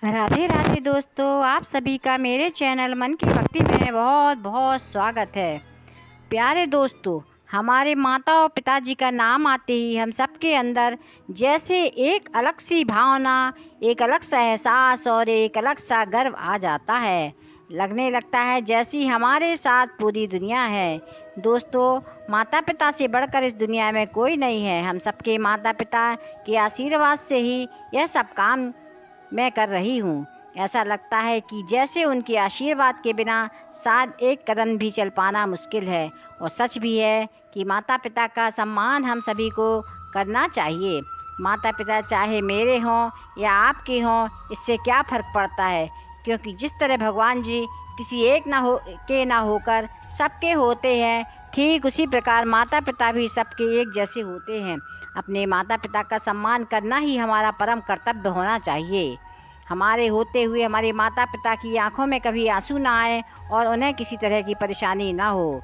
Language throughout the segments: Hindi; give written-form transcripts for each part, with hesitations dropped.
राधे राधे दोस्तों, आप सभी का मेरे चैनल मन की भक्ति में बहुत बहुत स्वागत है। प्यारे दोस्तों, हमारे माता और पिताजी का नाम आते ही हम सबके अंदर जैसे एक अलग सी भावना, एक अलग सा एहसास और एक अलग सा गर्व आ जाता है। लगने लगता है जैसी हमारे साथ पूरी दुनिया है। दोस्तों, माता पिता से बढ़कर इस दुनिया में कोई नहीं है। हम सबके माता पिता के आशीर्वाद से ही यह सब काम मैं कर रही हूँ। ऐसा लगता है कि जैसे उनके आशीर्वाद के बिना शायद एक कदम भी चल पाना मुश्किल है। और सच भी है कि माता पिता का सम्मान हम सभी को करना चाहिए। माता पिता चाहे मेरे हों या आपके हों, इससे क्या फ़र्क पड़ता है, क्योंकि जिस तरह भगवान जी किसी एक ना होकर सबके होते हैं, ठीक उसी प्रकार माता पिता भी सबके एक जैसे होते हैं। अपने माता पिता का सम्मान करना ही हमारा परम कर्तव्य होना चाहिए। हमारे होते हुए हमारे माता पिता की आंखों में कभी आंसू ना आए और उन्हें किसी तरह की परेशानी ना हो।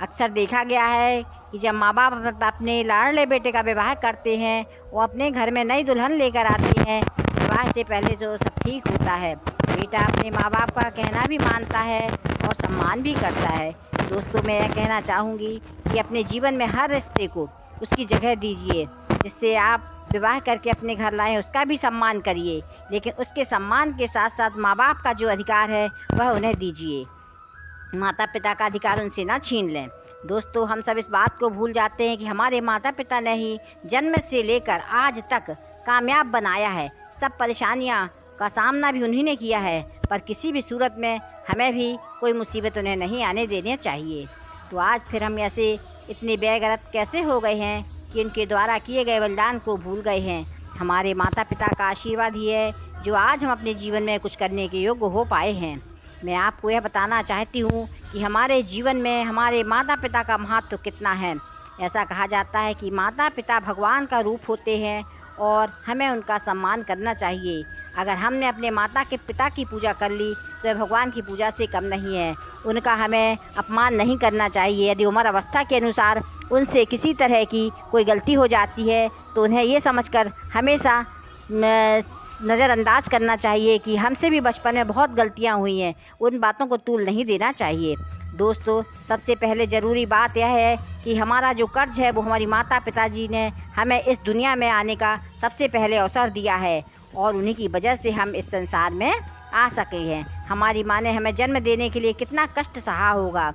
अक्सर देखा गया है कि जब माँ बाप अपने लाडले बेटे का विवाह करते हैं, वो अपने घर में नई दुल्हन लेकर आते हैं। विवाह से पहले जो सब ठीक होता है, बेटा अपने माँ बाप का कहना भी मानता है और सम्मान भी करता है। दोस्तों, मैं यह कहना चाहूँगी कि अपने जीवन में हर रिश्ते को उसकी जगह दीजिए। जिससे आप विवाह करके अपने घर लाएं, उसका भी सम्मान करिए, लेकिन उसके सम्मान के साथ साथ माँ बाप का जो अधिकार है वह उन्हें दीजिए। माता पिता का अधिकार उनसे ना छीन लें। दोस्तों, हम सब इस बात को भूल जाते हैं कि हमारे माता पिता ने ही जन्म से लेकर आज तक कामयाब बनाया है। सब परेशानियां का सामना भी उन्हीं ने किया है, पर किसी भी सूरत में हमें भी कोई मुसीबत उन्हें नहीं आने देनी चाहिए। तो आज फिर हम ऐसे इतने बेगैरत कैसे हो गए हैं कि उनके द्वारा किए गए बलिदान को भूल गए हैं। हमारे माता पिता का आशीर्वाद ही है जो आज हम अपने जीवन में कुछ करने के योग्य हो पाए हैं। मैं आपको यह बताना चाहती हूँ कि हमारे जीवन में हमारे माता पिता का महत्व कितना है। ऐसा कहा जाता है कि माता पिता भगवान का रूप होते हैं और हमें उनका सम्मान करना चाहिए। अगर हमने अपने माता के पिता की पूजा कर ली तो यह भगवान की पूजा से कम नहीं है। उनका हमें अपमान नहीं करना चाहिए। यदि उम्र अवस्था के अनुसार उनसे किसी तरह की कोई गलती हो जाती है तो उन्हें ये समझकर हमेशा नज़रअंदाज करना चाहिए कि हमसे भी बचपन में बहुत गलतियां हुई हैं। उन बातों को तूल नहीं देना चाहिए। दोस्तों, सबसे पहले ज़रूरी बात यह है कि हमारा जो कर्ज है वो हमारी माता पिताजी ने हमें इस दुनिया में आने का सबसे पहले अवसर दिया है और उन्हीं की वजह से हम इस संसार में आ सके हैं। हमारी माँ ने हमें जन्म देने के लिए कितना कष्ट सहा होगा।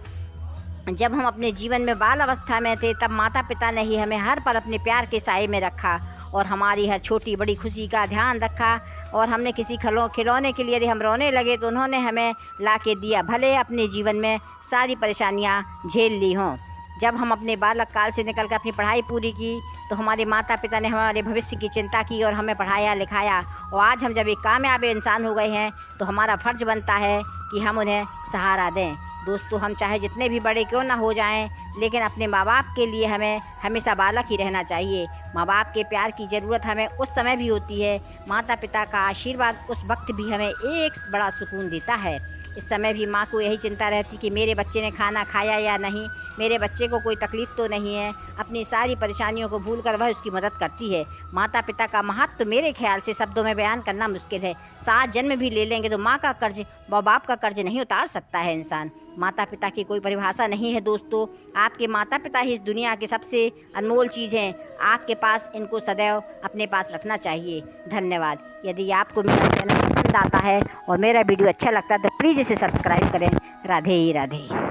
जब हम अपने जीवन में बाल अवस्था में थे तब माता पिता ने ही हमें हर पल अपने प्यार के साए में रखा और हमारी हर छोटी बड़ी खुशी का ध्यान रखा। और हमने किसी खिलौने के लिए यदि हम रोने लगे तो उन्होंने हमें ला के दिया, भले अपने जीवन में सारी परेशानियां झेल ली हों। जब हम अपने बालक काल से निकल कर अपनी पढ़ाई पूरी की तो हमारे माता पिता ने हमारे भविष्य की चिंता की और हमें पढ़ाया लिखाया। और आज हम जब एक कामयाब इंसान हो गए हैं तो हमारा फ़र्ज बनता है कि हम उन्हें सहारा दें। दोस्तों, हम चाहे जितने भी बड़े क्यों ना हो जाएं, लेकिन अपने माँ बाप के लिए हमें हमेशा बालक ही रहना चाहिए। माँ बाप के प्यार की ज़रूरत हमें उस समय भी होती है। माता पिता का आशीर्वाद उस वक्त भी हमें एक बड़ा सुकून देता है। इस समय भी माँ को यही चिंता रहती कि मेरे बच्चे ने खाना खाया या नहीं, मेरे बच्चे को कोई तकलीफ़ तो नहीं है। अपनी सारी परेशानियों को भूलकर वह उसकी मदद करती है। माता पिता का महत्व तो मेरे ख्याल से शब्दों में बयान करना मुश्किल है। 7 जन्म भी ले लेंगे तो माँ का कर्ज, माँ बाप का कर्ज नहीं उतार सकता है इंसान। माता पिता की कोई परिभाषा नहीं है। दोस्तों, आपके माता पिता ही इस दुनिया के सबसे अनमोल चीज़ हैं। आपके पास इनको सदैव अपने पास रखना चाहिए। धन्यवाद। यदि आपको मेरा चैनल पसंद आता है और मेरा वीडियो अच्छा लगता है तो प्लीज़ इसे सब्सक्राइब करें। राधे राधे।